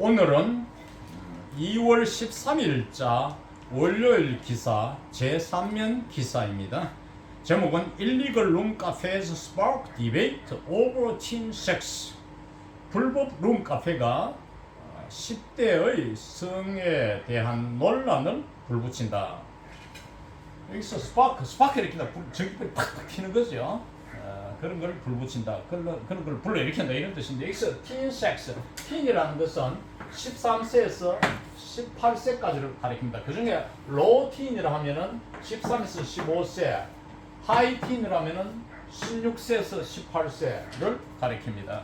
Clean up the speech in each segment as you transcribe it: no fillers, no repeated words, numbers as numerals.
오늘은 2월 13일자 월요일 기사 제3면 기사입니다. 제목은 Illegal room cafes spark debate over teen sex. 불법 룸 카페가 10대의 성에 대한 논란을 불붙인다. 여기서 스파크 이렇게 전기불이 팍팍 튀는 거죠. 그런 걸 불붙인다. 그런 걸 불러일으킨다 이런 뜻인데, 여기서 teen sex, teen이라는 것은 13세에서 18세까지를 가리킵니다. 그 중에 low teen이라 하면은 13에서 15세, high teen이라 하면은 16세에서 18세를 가리킵니다.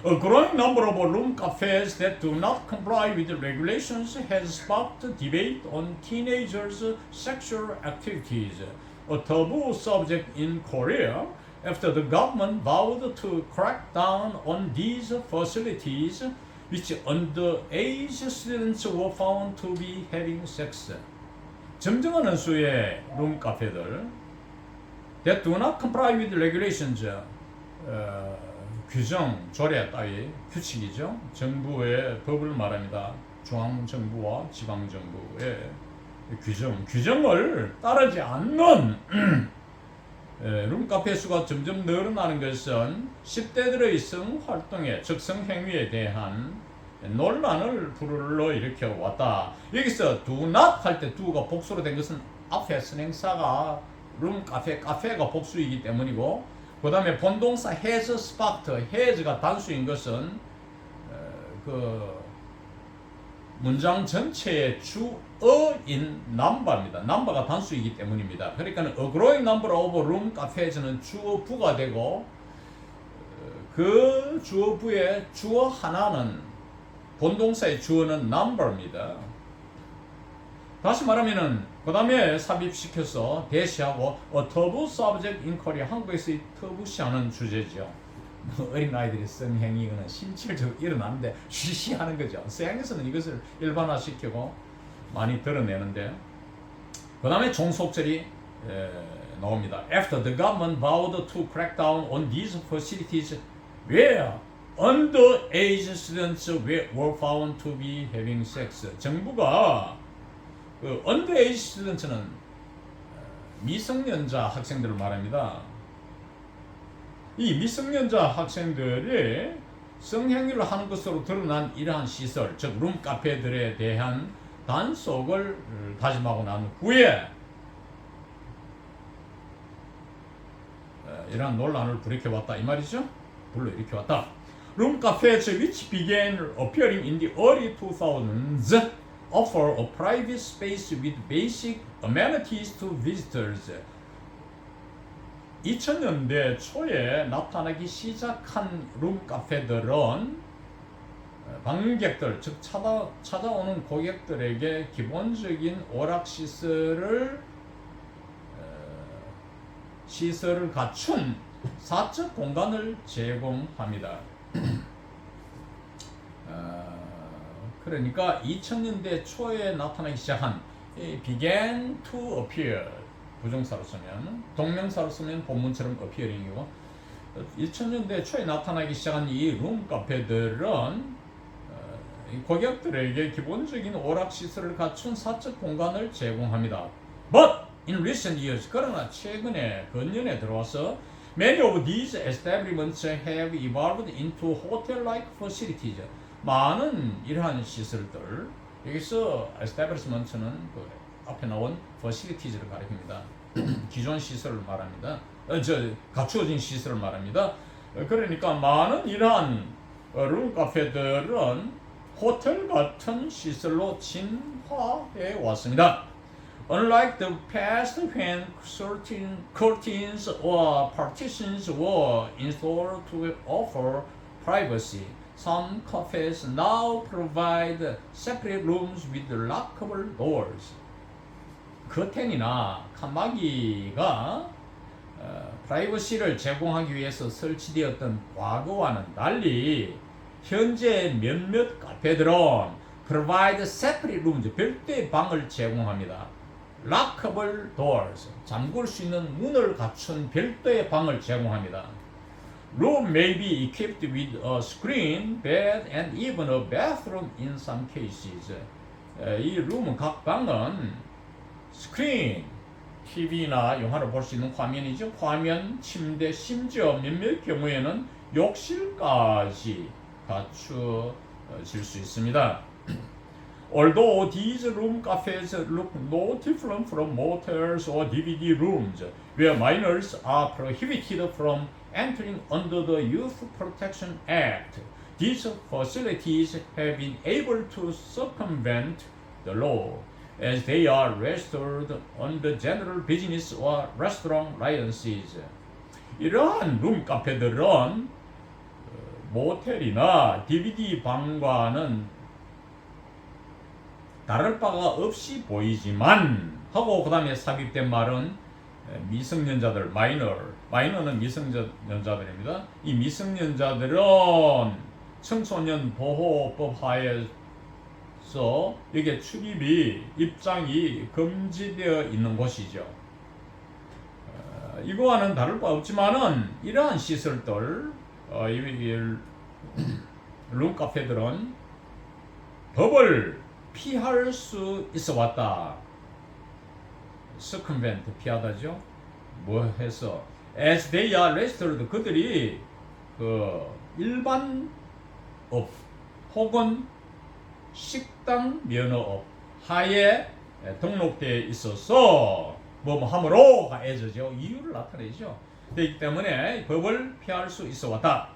A growing number of room cafes that do not comply with the regulations has sparked debate on teenagers' sexual activities, a taboo subject in Korea after the government vowed to crack down on these facilities which underage students were found to be having sex. 점증하는 수의 룸 카페들 that do not comply with regulations, 규정, 조례 따위 규칙이죠. 정부의 법을 말합니다. 중앙정부와 지방정부의 규정을 따르지 않는 룸카페 수가 점점 늘어나는 것은 10대들의 성활동에, 즉 성행위에 대한 논란을 불러일으켜 왔다. 여기서 do not 할 때 do가 복수로 된 것은 앞에 선행사가 카페가 복수이기 때문이고, 그 다음에 본동사 has sparked, has가 단수인 것은 그 문장 전체의 주어인 number입니다. number가 단수이기 때문입니다. 그러니까 a growing number of room cafes는 주어부가 되고, 그 주어부의 주어 하나는, 본동사의 주어는 number입니다. 다시 말하면은 그 다음에 삽입시켜서 대시하고 a taboo subject in Korea, 한국에서 이 터부시하는 주제죠. 어린아이들이 성행위는 실질적으로 일어나는데 쉬쉬하는 거죠. 서양에서는 이것을 일반화시키고 많이 드러내는데, 그 다음에 종속절이 나옵니다. After the government vowed to crack down on these facilities where underage students were found to be having sex. 정부가 그 underage students는 미성년자 학생들을 말합니다. 이 미성년자 학생들이 성행위를 하는 것으로 드러난 이러한 시설, 즉 룸카페들에 대한 단속을 다짐하고 난 후에 이러한 논란을 불러일으켜왔다 이 말이죠. 불러일으켜왔다. 룸카페s which began appearing in the early 2000s offer a private space with basic amenities to visitors. 2000년대 초에 나타나기 시작한 룸카페들은 방문객들, 즉 찾아오는 고객들에게 기본적인 오락시설을 갖춘 사적 공간을 제공합니다. 그러니까 2000년대 초에 나타나기 시작한 began to appear, 부정사로 쓰면, 동명사로 쓰면 본문처럼 appearing이고, 2000년대 초에 나타나기 시작한 이 룸카페들은 고객들에게 기본적인 오락시설을 갖춘 사적 공간을 제공합니다. But in recent years, 그러나 최근에 근년에 들어와서 many of these establishments have evolved into hotel-like facilities. 많은 이러한 시설들, 여기서 establishment는 그 앞에 나온 facilities를 가리킵니다. 기존 시설을 말합니다. 갖추어진 시설을 말합니다. 그러니까 많은 이러한 룸카페들은 호텔 같은 시설로 진화해 왔습니다. Unlike the past when curtains or partitions were installed to offer privacy, some cafes now provide separate rooms with lockable doors. 커튼이나 칸막이가 프라이버시를 제공하기 위해서 설치되었던 과거와는 달리 현재 몇몇 카페들은 provide separate rooms, 별도의 방을 제공합니다. lockable doors, 잠글 수 있는 문을 갖춘 별도의 방을 제공합니다. room may be equipped with a screen, bed, and even a bathroom in some cases. 이 룸은 각 방은 스크린, TV나 영화를 볼 수 있는 화면이죠. 화면, 침대, 심지어 몇몇 경우에는 욕실까지 갖추어질 수 있습니다. Although these room cafes look no different from motels or DVD rooms, where minors are prohibited from entering under the Youth Protection Act, these facilities have been able to circumvent the law, as they are registered under general business or restaurant licenses. 이러한 룸 카페들은 모텔이나 DVD 방과는 다를 바가 없이 보이지만 하고 그 다음에 삽입된 말은 미성년자들, 마이너는 미성년자들입니다. 이 미성년자들은 청소년 보호법 하에서 여기에 출입이 입장이 금지되어 있는 곳이죠. 이거와는 다를 바 없지만은 이러한 시설들, 룸카페들은 법을 피할 수 있어 왔다. circumvent 피하다죠. 뭐 해서 as they are registered 그들이 그 일반 업 혹은 식당 면허업 하에 등록되어 있어서 뭐 함으로가 as죠. 이유를 나타내죠. 그렇기 때문에 법을 피할 수 있어 왔다.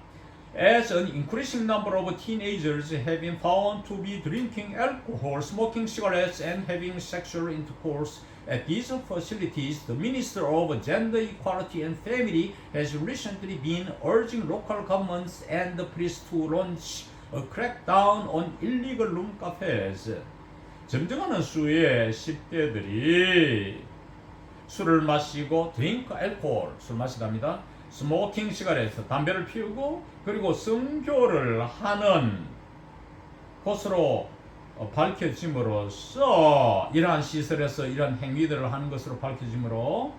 As an increasing number of teenagers have been found to be drinking alcohol, smoking cigarettes, and having sexual intercourse at these facilities, the Minister of Gender Equality and Family has recently been urging local governments and the police to launch a crackdown on illegal room cafes. 점증하는 수의 10대들이 술을 마시고 드링크 알코올, 술 마시답니다. 스모킹 시가렛, 담배를 피우고 그리고 성교를 하는 것으로 밝혀짐으로써 이러한 시설에서 이러한 행위들을 하는 것으로 밝혀짐으로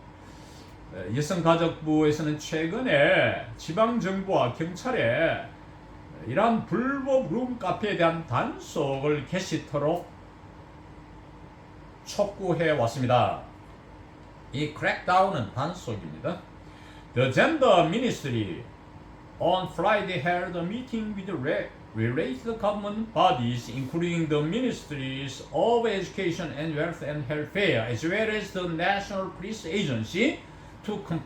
여성가족부에서는 최근에 지방정부와 경찰에 이러한 불법 룸카페에 대한 단속을 개시토록 촉구해 왔습니다. 이 크랙다운은 단속입니다. The Gender Ministry on Friday held a meeting with related government bodies, including the Ministries of Education and Health and Welfare, as well as the National Police Agency, to come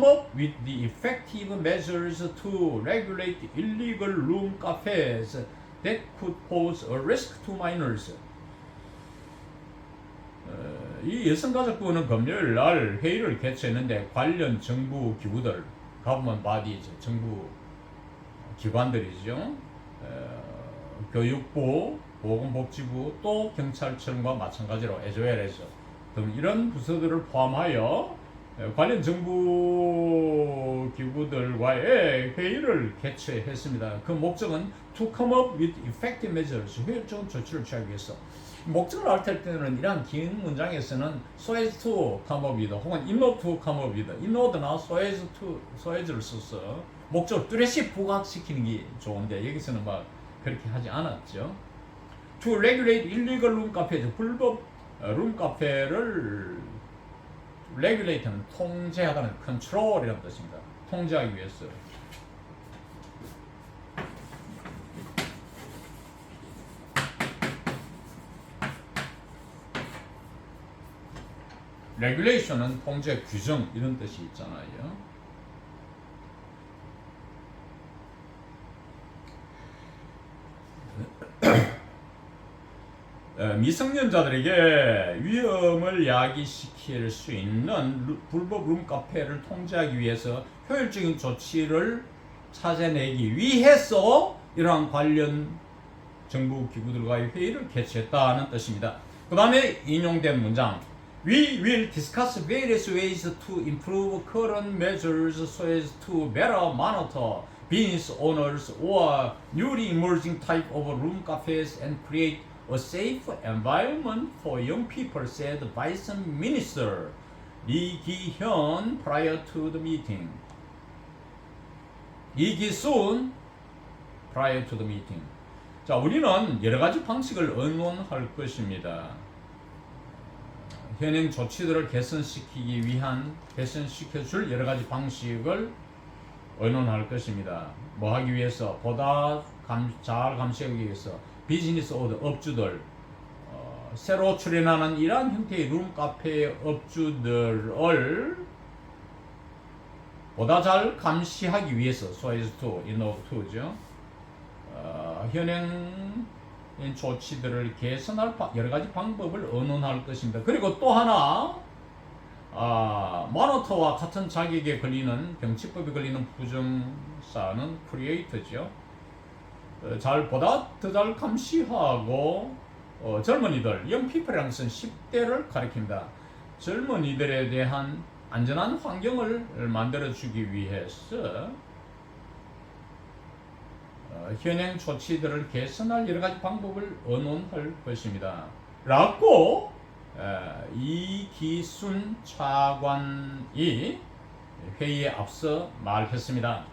up with the effective measures to regulate illegal room cafes that could pose a risk to minors. 이 여성가족부는 금요일 날 회의를 개최했는데 관련 정부 기구들, government bodies, 정부 기관들이죠. 교육부, 보건복지부, 또 경찰청과 마찬가지로 as well as 등 이런 부서들을 포함하여 관련 정부 기구들과의 회의를 개최했습니다. 그 목적은 to come up with effective measures, 효율적인 조치를 취하기 위해서. 목적을 알 때는 이러한 긴 문장에서는 so as to come up이다 혹은 in order to come up이다, in order나 so as를 써서 목적을 뚜렷이 부각시키는 게 좋은데 여기서는 막 그렇게 하지 않았죠. To regulate illegal room cafes, 불법 룸카페를 regulate는 통제하다는 control이라는 뜻입니다. 통제하기 위해서. regulation은 통제, 규정 이런 뜻이 있잖아요. 미성년자들에게 위험을 야기시킬 수 있는 불법 룸카페를 통제하기 위해서 효율적인 조치를 찾아내기 위해서 이러한 관련 정부 기구들과의 회의를 개최했다는 뜻입니다. 그 다음에 인용된 문장 We will discuss various ways to improve current measures so as to better monitor business owners or newly emerging type of room cafes and create a safe environment for young people, said Vice Minister Lee Gi-hyun prior to the meeting. 이기 soon prior to the meeting. 자, 우리는 여러 가지 방식을 의논할 것입니다. 현행 조치들을 개선시키기 위한 개선시켜줄 여러 가지 방식을 의논할 것입니다. 뭐 하기 위해서 보다 잘 감시하기 위해서 비즈니스 오더 업주들 새로 출연하는 이러한 형태의 룸카페 업주들을 보다 잘 감시하기 위해서 so as to, in order to죠. 현행 조치들을 개선할 여러 가지 방법을 의논할 것입니다. 그리고 또 하나 모니터와 같은 자격에 걸리는 병치법에 걸리는 부정사는 크리에이터죠. 보다 더 잘 감시하고 젊은이들, young people이라는 것은 10대를 가리킵니다. 젊은이들에 대한 안전한 환경을 만들어주기 위해서 현행 조치들을 개선할 여러 가지 방법을 의논할 것입니다. 라고 이기순 차관이 회의에 앞서 말했습니다.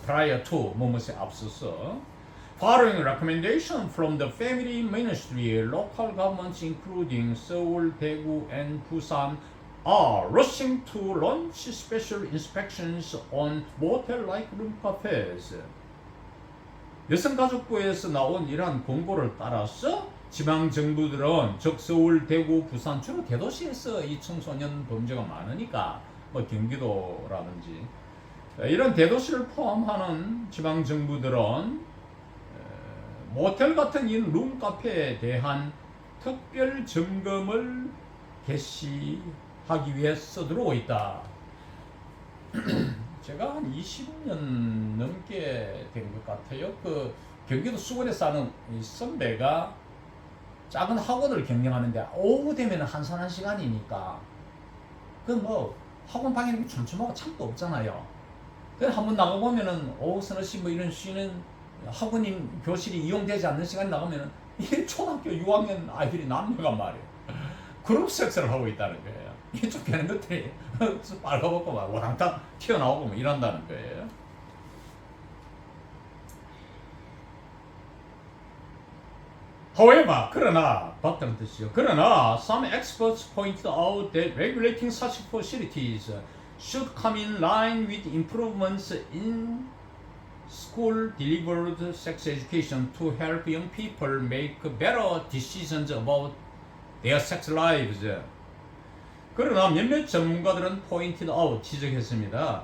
prior to 무엇에 앞서서 Following recommendation from the Family Ministry, local governments including Seoul, Daegu, and Busan are rushing to launch special inspections on motel-like room cafes. 여성가족부에서 나온 이러한 공고를 따라서 지방정부들은 즉 서울, 대구, 부산 주로 대도시에서 이 청소년 범죄가 많으니까 뭐 경기도라든지 이런 대도시를 포함하는 지방정부들은 모텔 같은 이 룸카페에 대한 특별 점검을 개시하기 위해 서두르고 있다. 제가 한 20년 넘게 된 것 같아요. 그 경기도 수원에 사는 이 선배가 작은 학원을 경영하는데 오후 되면 한산 1시간이니까 그 뭐 학원 방에 촘촘하고 참도 없잖아요. 그래서 한번 나가보면은 오후 서너 시 뭐 이런 쉬는 학원인 교실이 이용되지 않는 시간에 나가면은 이 초등학교 6학년 아이들이 남녀가 말이에요. 그룹 섹스를 하고 있다는 거예요. 이게 쫓겨는 것들이 빨가벗고 막 와당탕 튀어나오고 뭐 이런다는 거예요. However, 그러나 봤다는 뜻이요. 그러나 some experts pointed out that regulating such facilities should come in line with improvements in school-delivered sex education to help young people make better decisions about their sex lives. 그러나 몇몇 전문가들은 pointed out, 지적했습니다.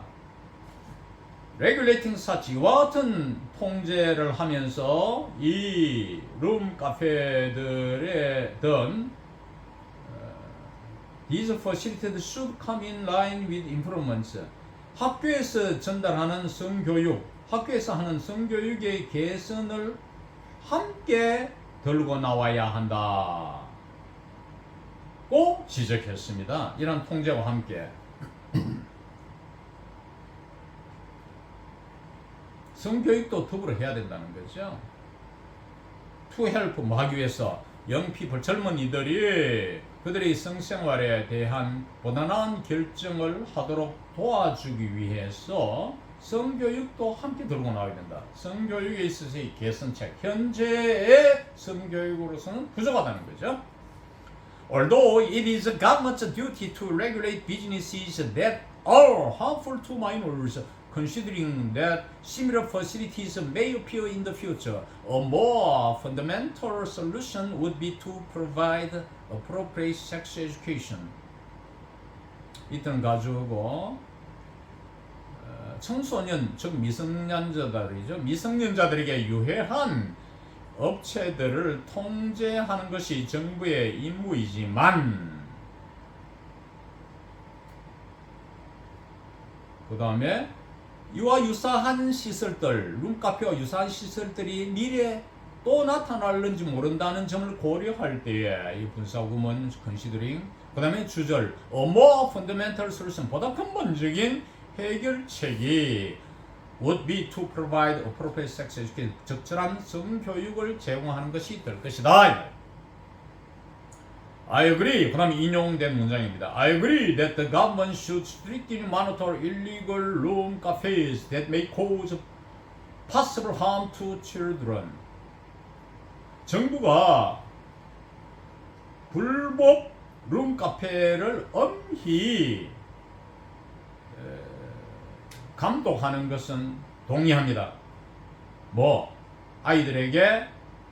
regulating such, 이와 같은 통제를 하면서 이 룸카페들의 these facilities should come in line with improvements. 학교에서 전달하는 성교육, 학교에서 하는 성교육의 개선을 함께 들고 나와야 한다. 고 지적했습니다. 이런 통제와 함께. 성교육도 더불어 해야 된다는 거죠. To help 뭐 하기 위해서 young people, 젊은이들이 그들의 성생활에 대한 보다 나은 결정을 하도록 도와주기 위해서 성교육도 함께 들고 나와야 된다. 성교육에 있어서의 개선책, 현재의 성교육으로서는 부족하다는 거죠. Although it is the government's duty to regulate businesses that are harmful to minors, considering that similar facilities may appear in the future, a more fundamental solution would be to provide appropriate sex education. 이때는 가지고 청소년, 즉 미성년자들이죠. 미성년자들에게 유해한 업체들을 통제하는 것이 정부의 임무이지만 그 다음에 이와 유사한 시설들, 룸카페와 유사한 시설들이 미래에 또 나타날는지 모른다는 점을 고려할 때에 이 분사구문 컨시더링, 그 다음에 주절 a more fundamental solution, 보다 근본적인 해결책이 would be to provide appropriate sex education, 적절한 성교육을 제공하는 것이 될 것이다. I agree. 그 다음에 인용된 문장입니다. I agree that the government should strictly monitor illegal room cafes that may cause possible harm to children. 정부가 불법 룸 카페를 엄히 감독하는 것은 동의합니다. 뭐 아이들에게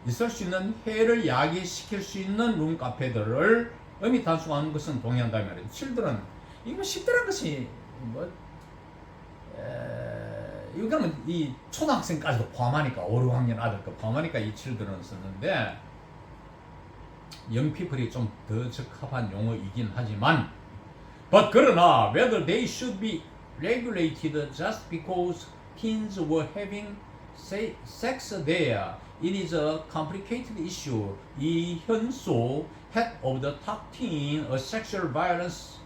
있을 수 있는 해를 야기시킬 수 있는 룸 카페들을 엄히 단속하는 것은 동의한다 말이에요. children 이거 10대라는 것이 뭐 이거는 이 초등학생까지도 포함하니까 5, 6학년 아들까 포함하니까 이 children 썼는데 영피플이 좀 더 적합한 용어이긴 하지만 but 그러나 whether they should be regulated just because teens were having sex there, it is a complicated issue. 이현수, head of the Top Teen, a sexual violence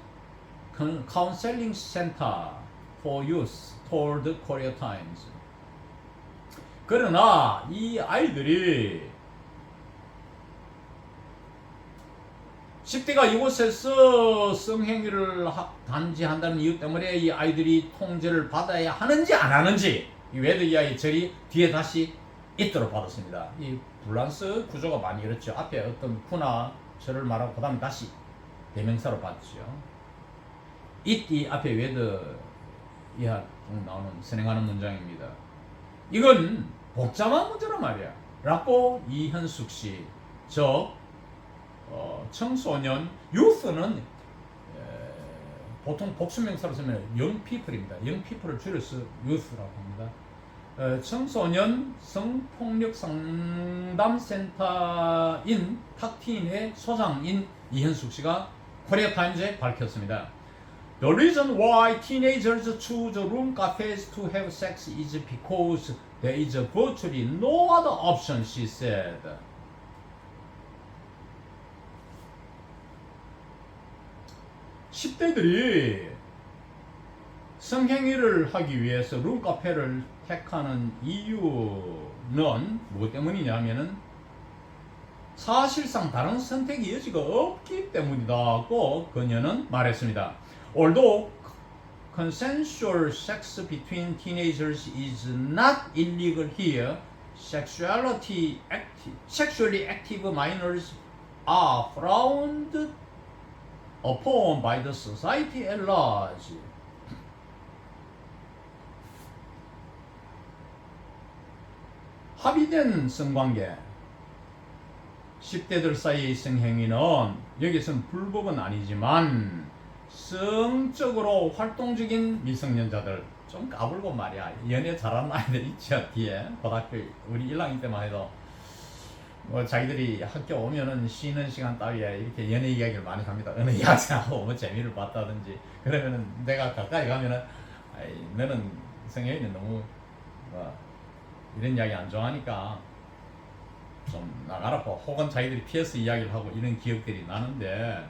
counseling center for youth, told Korea Times. 그러나 이 아이들이 10대가 이곳에서 성행위를 단지한다는 이유 때문에 이 아이들이 통제를 받아야 하는지 안 하는지 이 웨더 이하의 절이 뒤에 다시 있도록 받았습니다. 이 밸런스 구조가 많이 이렇죠. 앞에 어떤 구나 절을 말하고 그 다음에 다시 대명사로 받죠. 이 앞에 웨더 이하 나오는 선행하는 문장입니다. 이건 복잡한 문제란 말이야. 라고 이현숙 씨, 청소년, youth는 보통 복수명사로 쓰면 young people입니다. young people을 줄여서 youth라고 합니다. 청소년 성폭력 상담센터인 탁틴의 소장인 이현숙 씨가 코리아 타임즈에 밝혔습니다. The reason why teenagers choose room cafes to have sex is because there is virtually no other option, she said. 10대들이 성행위를 하기 위해서 룸카페를 택하는 이유는 무엇 때문이냐면은 사실상 다른 선택의 여지가 없기 때문이다고 그녀는 말했습니다. Although consensual sex between teenagers is not illegal here, sexually active minors are frowned upon by the society at large. 합의된 성관계 10대들 사이의 성행위는 여기서는 불법은 아니지만 성적으로 활동적인 미성년자들 좀 까불고 말이야 연애 잘하는 아이들 있죠. 뒤에 고등학교 우리 1학년 때만 해도 뭐 자기들이 학교 오면은 쉬는 시간 따위에 이렇게 연애 이야기를 많이 합니다. 어느 여자하고 뭐 재미를 봤다든지 그러면은 내가 가까이 가면은 아이, 너는 성현이는 너무 이런 이야기 안 좋아하니까 좀 나가라고 혹은 자기들이 피해서 이야기를 하고 이런 기억들이 나는데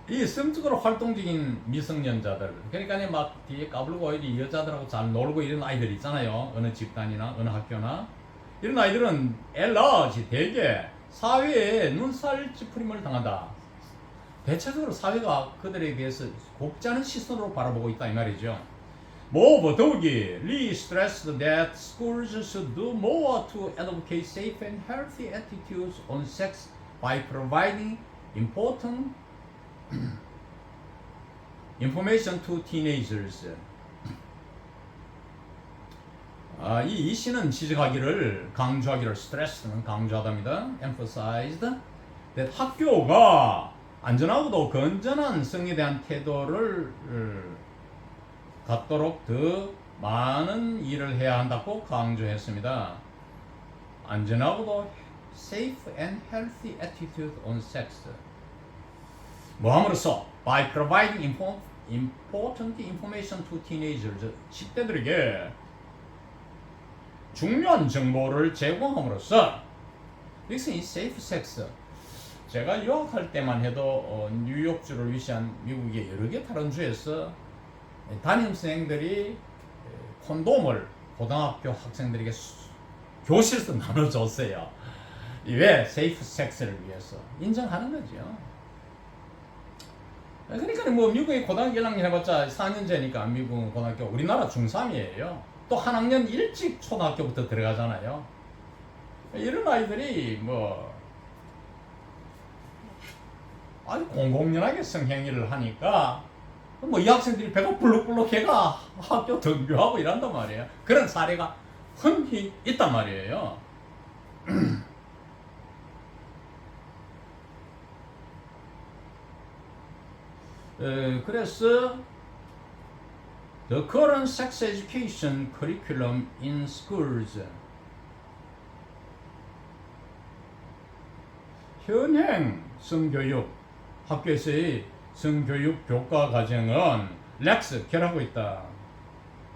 이 성적으로 활동적인 미성년자들 그러니까 막 뒤에 까불고 이 여자들하고 잘 놀고 이런 아이들 있잖아요. 어느 집단이나 어느 학교나 이런 아이들은 엘라지 대개 사회에 눈살 찌푸림을 당한다. 대체적으로 사회가 그들에 대해서 곱지 않은 시선으로 바라보고 있다 이 말이죠. 뭐 더욱이 Lee stressed that schools should do more to advocate safe and healthy attitudes on sex by providing important information to teenagers. 이 씨는 지적하기를 강조하기를 스트레스는 강조하답니다. emphasized that 학교가 안전하고도 건전한 성에 대한 태도를 갖도록 더 많은 일을 해야 한다고 강조했습니다. 안전하고도 safe and healthy attitude on sex. 뭐함으로써 by providing important information to teenagers 10대들에게 중요한 정보를 제공함으로써 이것은 이 safe sex 제가 유학할 때만 해도 뉴욕주를 위시한 미국의 여러 개 다른 주에서 담임선생들이 콘돔을 고등학교 학생들에게 교실에서 나눠줬어요. 왜? 세이프 섹스를 위해서 인정하는 거죠. 그러니까 뭐 미국의 고등학교 1학년 해봤자 4년제니까 미국 고등학교, 우리나라 중3이에요. 또 한 학년 일찍 초등학교부터 들어가잖아요. 이런 아이들이 뭐 아주 공공연하게 성행위를 하니까 뭐 이 학생들이 배가 불룩불룩해가 학교 등교하고 이란단 말이에요. 그런 사례가 흔히 있단 말이에요. 그래서 The current sex education curriculum in schools, 현행 성교육, 학교에서의 성교육 교과 과정은 렉스 결하고 있다.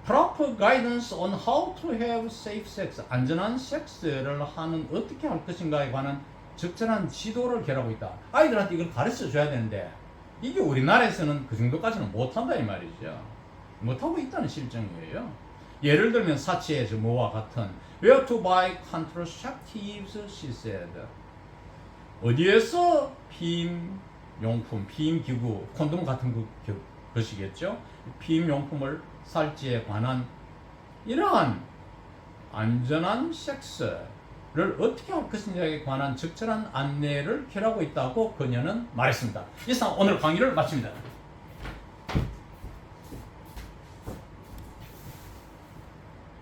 Proper guidance on how to have safe sex, 안전한 섹스를 하는 어떻게 할 것인가에 관한 적절한 지도를 결하고 있다. 아이들한테 이걸 가르쳐 줘야 되는데 이게 우리나라에서는 그 정도까지는 못한다 이 말이죠. 못하고 있다는 실정이에요. 예를 들면 사치의 뭐와 같은 Where to buy contraceptives, she said. 어디에서 피임용품, 피임기구, 콘돔 같은 것이겠죠. 피임용품을 살지에 관한 이러한 안전한 섹스를 어떻게 할 것인지에 관한 적절한 안내를 결하고 있다고 그녀는 말했습니다. 이상 오늘 강의를 마칩니다.